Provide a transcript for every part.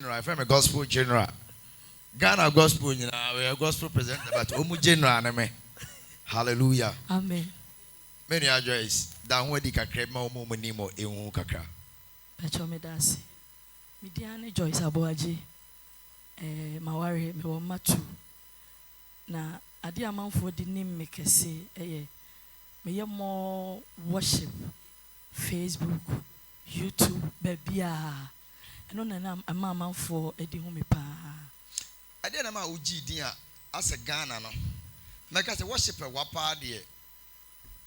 I am a gospel general. Ghana gospel, we are gospel presenter, but Omu general, hallelujah. Amen. Many are Joyce. Down where the kakrema omu munimo ewu kakra. Pacho medasi. Midiane Joyce Aboagye. Mawari me wo matu. Na ade amanfo de nim me kese me ye more worship Facebook, YouTube, babia. Eno na amanfo edi hu me pa. Ade na ma uji din a asa Ghana no. Meka se worship wapa de.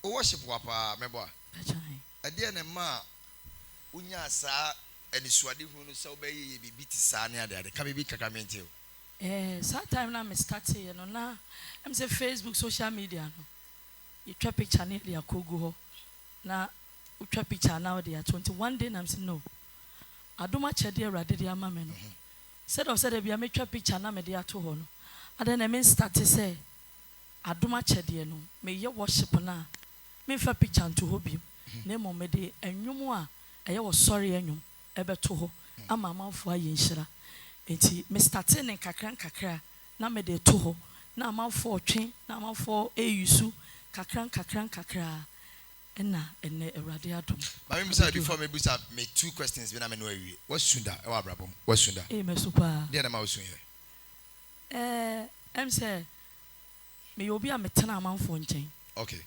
O worship wapa mebo. Ade na ma unya sa enisuade hu no se obeye bibi ti sa ne ade. Ka bibi kaka mente o. Sometime na me start here no na am say Facebook social media no. You try picture ne dey akogu ho. Na you try picture now dey 21 day na am say no. Adoma chede awrade dey ama me no. Said bia me twa picture na me dey ato ho no. Ade na me start say adoma chede no me ye worship na me fa picture nto ho bi. Na mo me dey enwum a eye wo sorry enwum ebeto ho ama amanfo aye nhira. Enti me start ne kakra na me dey to ho na amanfo otwe na amanfo eyusu kakra na ene awrade adom. But me say before me busa me two questions be na me no awie. What's sunda e wa brabom? What's sunda? Me super. Dey na ma osun here. Em say me obi a metena amanfo nchen. Okay.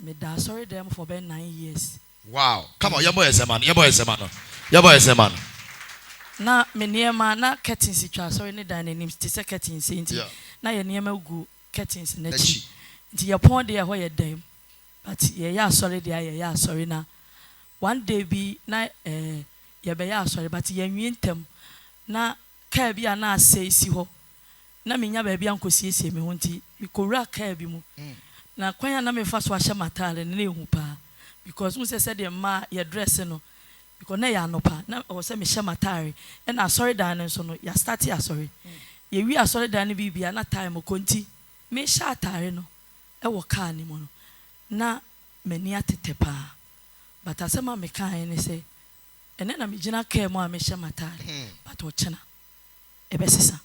Me da sorry them for about 9 years. Wow. Come on, your boy is a man. Your boy is a man. Your boy is a man. Na me niema na curtains twa sorry ne dan nanim ti se curtains nti. Na ye niema gu curtains na chi. Nti ye pon de ho ye dan. But ye sorry there ye sorry na. One day be na ye be sorry but ye nwintem na ka bi ana ase si ho. Na menya ba bi ankosiesie me ho nti me kowura ka bi mu. Na kwanya na me fa so ahye matale ne ehu pa because we said the ma ye dress no because na ya no pa na o se me hye matare e na sorry dan so no ya start ya sorry ye wi asori dan bi bia na time ko nti me hye atare no e wo ka ni mo no na mani atete pa but asema me kan ne se ene na me gina ka mo a me hye matare but o chena e be sesa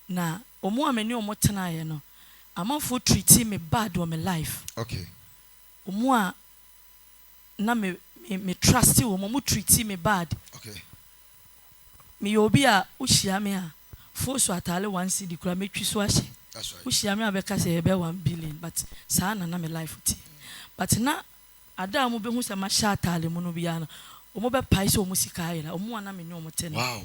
na omo amani omo tena ye no amanfo treat me bad on my life. Okay. Omo na me trust you omo treat me bad. Okay. Me obi a uhyia me a force atale 1 cedi kura me twiso ahye. That's right. Uhyia me abeka say be 1 billion but saa na me life ti. But na ada mo be hu se ma hya atale mu no bia na omo be pai se omo sika ayira omo na me ne omo te no. Wow.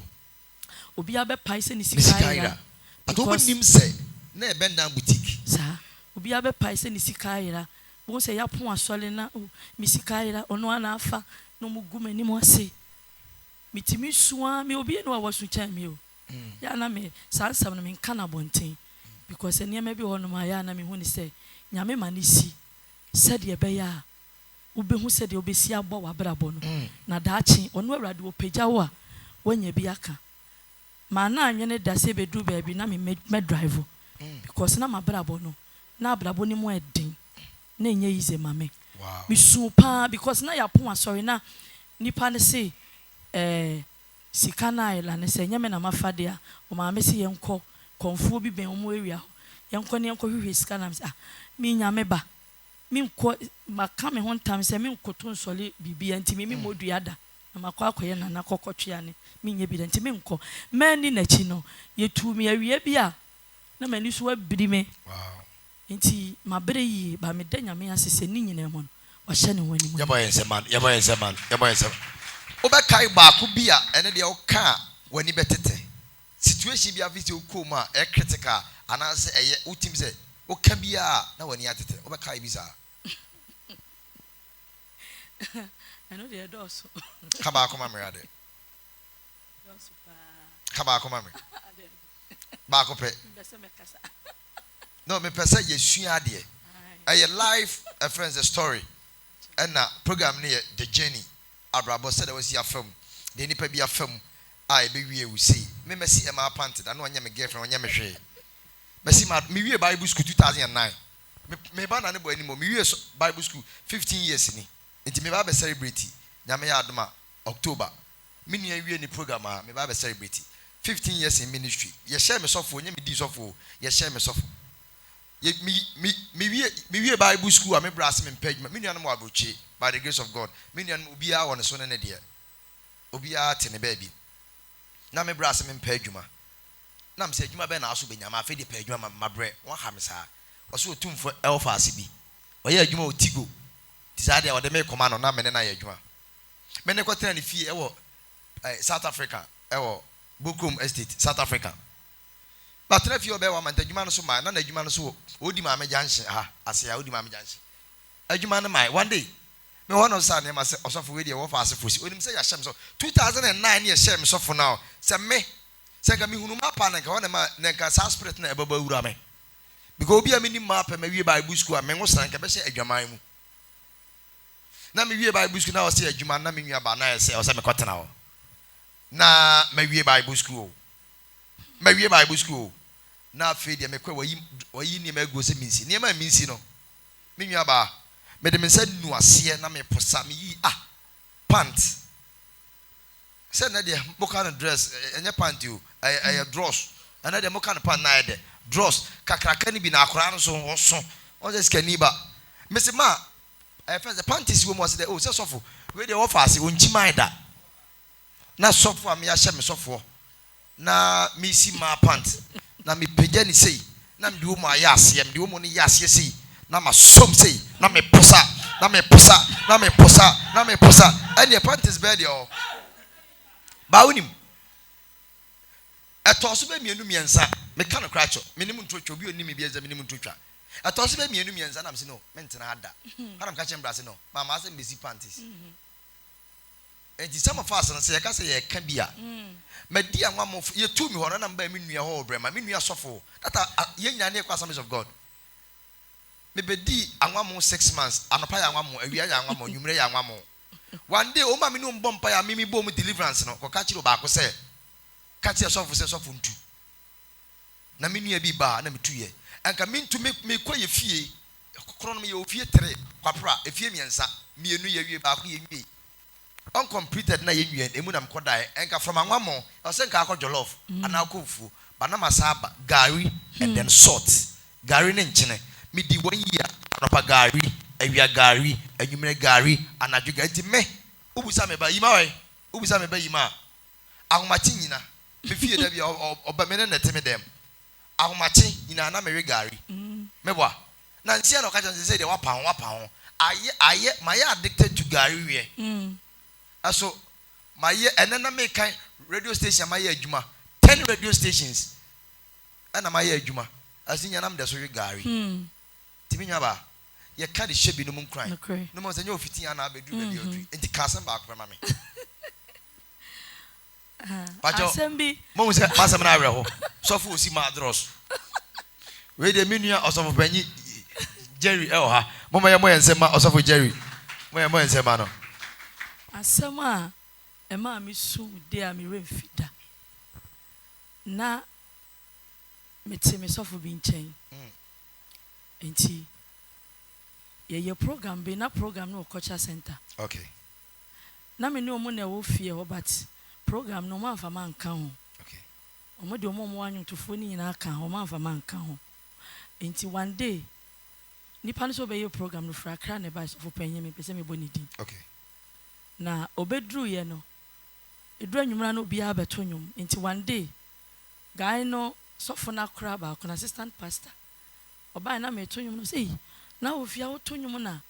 Obi a be pai se ni sika ayira. But omo nim say na e bend down boutique. Sa obi a be pai se ni sika ayira. Won say ya pon asole na mi sika ayira ono ana afa no mu gu mani mo ase. Mitimi suwa me obi no wasu chan me o. Ya na me sansam no me kana bonten because enema bi hono ma ya na me hu ni say nyame mani si said ye be ya ubehu said ye obesi abo wa brabo no na daachi ono awrade wo pagya wo a wanya bi aka ma na anwene da se bedu ba bi na me drive because na ma brabo no na brabo ni mo edin na enye yize mame. Wow. Me super because na ya pon sorry na nipa ne say sika na ila ne se nyame na mafade a o ma me se yenko konfuo bi ben o mo ewia yenko ne yenko hwehwe sika na me se me nyame ba me nko maka me ho ntam se me nkoto nsole bibia nti me modua da na makwa akoye na na kokotwea ne me nye bi da nti me nko mani na chi no yetu me awie bia na mani so abiri me. Wow. Nti mabre yi ba me da nyame asese ni nyina mo no wa hye ne wani mo. Your boy is a man. Your boy is a man. Your boy is a man. Obekai ba ku bia ene de o ka wani betete. Situation bia visi o ko ma e critical anase eye utim se o ka bia na wani atete. Obekai bi sa. Eno de doso. Ka ba ko ma me ade. Doso pa. Ka ba ko ma me. Ba ko pe. Mbese me kasa. No, me pesa yesua ade. A life a friend's a story. And na program near the journey. Abrabo said I was your film. The nipa be a film. I be we see. Me see am appointed. I know I am a girlfriend on Yameshe. Messi me Bible school 2009. Me ban anybody anymore. Me Bible school 15 years in it. Inti me ba celebrity. Nyame ya adoma October. Mini a ni program me ba be celebrity 15 years in ministry. Ye share me sofo, nye me di sofo, ye share me sofo. Ye me Bible school a me brass me page me nua no mo abrochi by the grace of God. Me nua no obi a won so ne de. Obi a te ne baby. Na me brass me page adwuma. Na me se adwuma be na aso be nyama afi de page adwuma mabre. Won ha me saa. Oso otumfo elfa asibi. Oye adwuma otigo. Ti saa de o de me koma no na me ne na ye adwuma. Me ne kwatena ne fie ewo South Africa ewo Bookroom Estate South Africa. But if you obey one man, the human so my, none of human so, Odi Mamma Jansen, I say, Odi Mamma Jansen. A human of mine, one day, me one of Sunday, myself, or so radio of us, when him say, I sham so 2009 years, shame so for now. Say me, say, me who my panic, one of my neck as spirit in a bubble rame. Because be a mini map and maybe by Busco, and Mengo Sank, I say, a Jamaimu. Now, maybe by Busco now, say, a Juman, naming about 9 say, or some cotton now. Na maybe Bible school. Maybe Bible school. Na feed me kwa wayi ni go se minsi. Ni ma minsi no. Me nua ba. Me de me se nu ase na me posa me yi pant. Se na de mo kan dress enye pant you. Ay dross. Na de mo kan pant na de. Dross kakraka ni bi na akora no so. On just skani ba. Me se ma first the panties wo mo se de o se sofo. We de wo fa ase wonchi mai da. Na sofo a me ya hye me sofo na me si ma pant na me pagya ni sei na me de wo ma ya ase me de wo mo ni ya ase sei na ma som sei na me posa and the pant is bed yo ba wonim etoso be mienu miensa me ka no kracho me nim ntotwa obi onim bi eza me nim ntotwa etoso be mienu miensa na me se no me ntena ada na me ka chembra se no ma se me si panties. And some of us and say, I can say, I can be a Media one of you 2 me, and I'm by me, whole brema, me, suffer. That are young and customers of God. Maybe D and 1 more 6 months, and a pie and 1 more, a year and 1 more, you may and 1 more. One day, oh, my minimum bomb pie, mimi bomb deliverance, no, or catch you back, say, catch yourself with a soft 2. Namini be bar, number 2 year, and come in to make me quite a fee, chronomy of fear 3, papra, a few me and sa, me a new year back me. Uncompleted na yenyu emu na mkodai enka from anwamo o se nka akọ jollof ana akofu banama saba gari and then salt gari ne nchene me di 1 year anopa gari awia gari anwumere gari anadwo gari me ubusa me ba yima we ubusa me ba yima ahomachi nyina me fie da bia oba me ne neteme dem ahomachi nyina na me gari meboa na nsia no ka say de wapa ho aye my addicted to gari we aso my and then I make kind radio station my adwuma 10 radio stations and my adwuma as in yanam de so gari timi nyaba ye ka de shebi no mun kran no mo say you 15 ana abedu be odri enti kasan ba akwa mame asembi mo say masam na awerho so for osi ma adros we de menua osofo banyi Jerry ha mo ma ye mo ensema osofo Jerry mo ye mo ensema no asema ema mi su de a mi remfida na mete me sofo bi nchen enti ye program be na program no culture center okay na me ne omo na wo fie ho but program no man fa man kan ho okay omo de omo mo anyu tofo ni na kan ho man fa man kan ho enti one day nipa no so be ye program no fra kra ne ba sofo panyin me pese me boni din okay na obedru ye no edru anwumra no bia beto nwum enti one day guy no sofo na kra ba ko assistant pastor oba na me to nwum no say na ofia wo to nwum na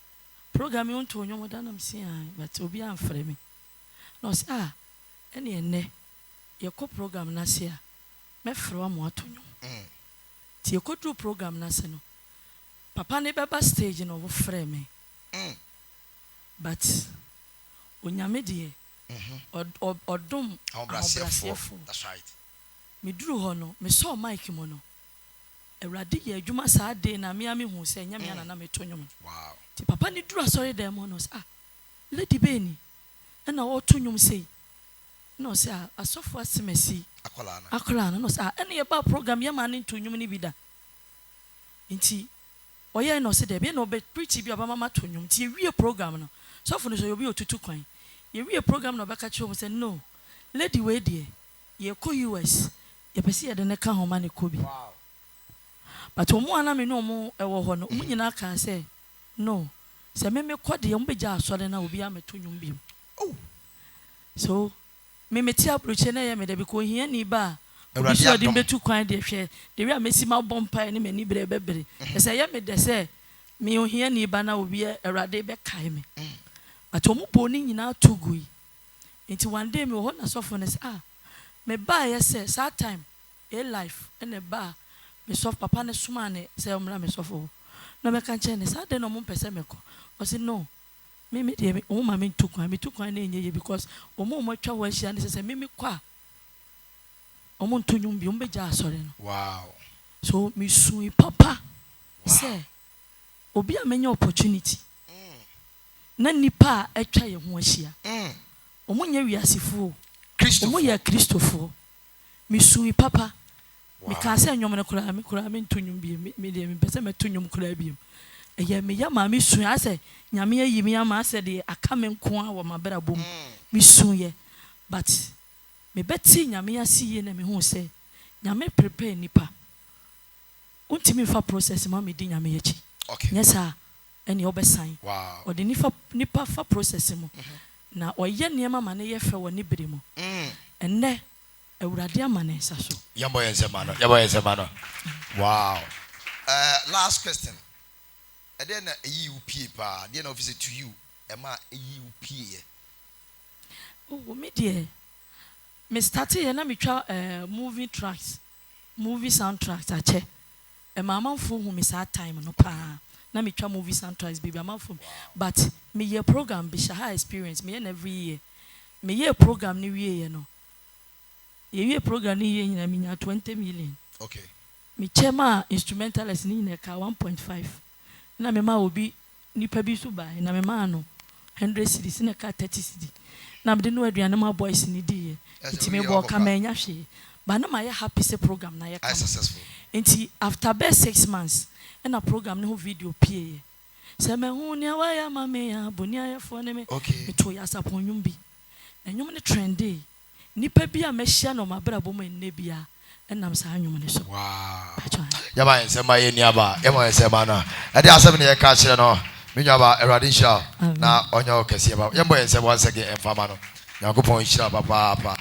program yo to nwum da na msi but obi amfre me no say ene ye ko program na se me fro am ato nwum ti ye ko dru program na se no papa ne beba stage no wo frɛ me but onyame die odom abrasiefo that's right me duru ho no me saw mic mo no awrade ye adwuma saa de na me ame hu se nyame ana na me to nwom wow ti papa ni duru asori dem no lady beni na wo to nwom sei no say asofo asemesi akola na no say ene ye ba program ye ma ne to nwom ni bi da nti oye no say de be no be preach bi obama ma to nwom ti ye wie program no so for no so you be otutu kwan ye wie program no beka che o say no lady we die ye ko US ye pese ye de ne ka homa ne ko bi but omo ana me no omo ewo ho no omo nyina ka say no se me kɔ de omo beja asɔre na obi ameto nwum bi so me meti abroche na ye me de bi ko hia ni ba obi so de betu kwan de hwɛ de wi amesi ma bompa ne mani bre bebere se ye me de se me ohia ni ba na obi awurade be kai me but omo boni nyina tugui nti one day me ho na sofo ne me ba ye se that time a life and ba me sof papa ne suma ne se omra me sofo no me kan che ne sa de no mo pese me ko o say no me de me o ma me tukwan na enye because o mo twa wa hia ne se me kwa o mo ntonyum bi o be ja asore no wow so me sui papa say obi a menya opportunity na nipa a atwa ye ho ahia omo nya wiasefo omo ya kristofo me sui papa me ka se nwom ne kura me ntonyum bi me de me pese me tonyum kura bi eye me ya ma me sui ase nyame ayi me ya ma ase de aka me nko a wo mabra bom me sui but me beti nyame asiye na me hu se nyame prepare nipa untimi fa process ma me di nyame yachi okay yes sir ene obesan wow o de nipa fa process mu na oye niema ma ne ye fe wo ne bere mu enne awurade amane nsa so yambo yensema no wow last question then you pa then officer to you ema you pa oh me dear me started here na me twa movie tracks movie soundtracks ache mama fo hu me sa time no pa na me twa movie soundtracks baby mama fo but me year program be high experience me every year me year program ni wie no ye program ni ye nyina me nya 20 million okay me chema instrumentalist ni na ka 1.5 na me ma obi nipa bi so bai na me ma no 100 cedis na ka 30 cedis na me de no aduane ma boys ni di ye iti me bo ka ma nya hwe ba na ma ye happy se program na ye ka successful enti after best 6 months and a program no video pie se me hu ne wa ya ma me ya boni ayefo ne me okay to ya sapon nwum bi na nwum ne trendy nipa bi a mehia no mabra bom enne bia enam sa nwum ne so wow yaba ensema ye niaba yaba ensema no e de asem ne ye ka kire no menyaba erade hira na onyo kese ba yamba ensema wasege emfama no yakopon hira papa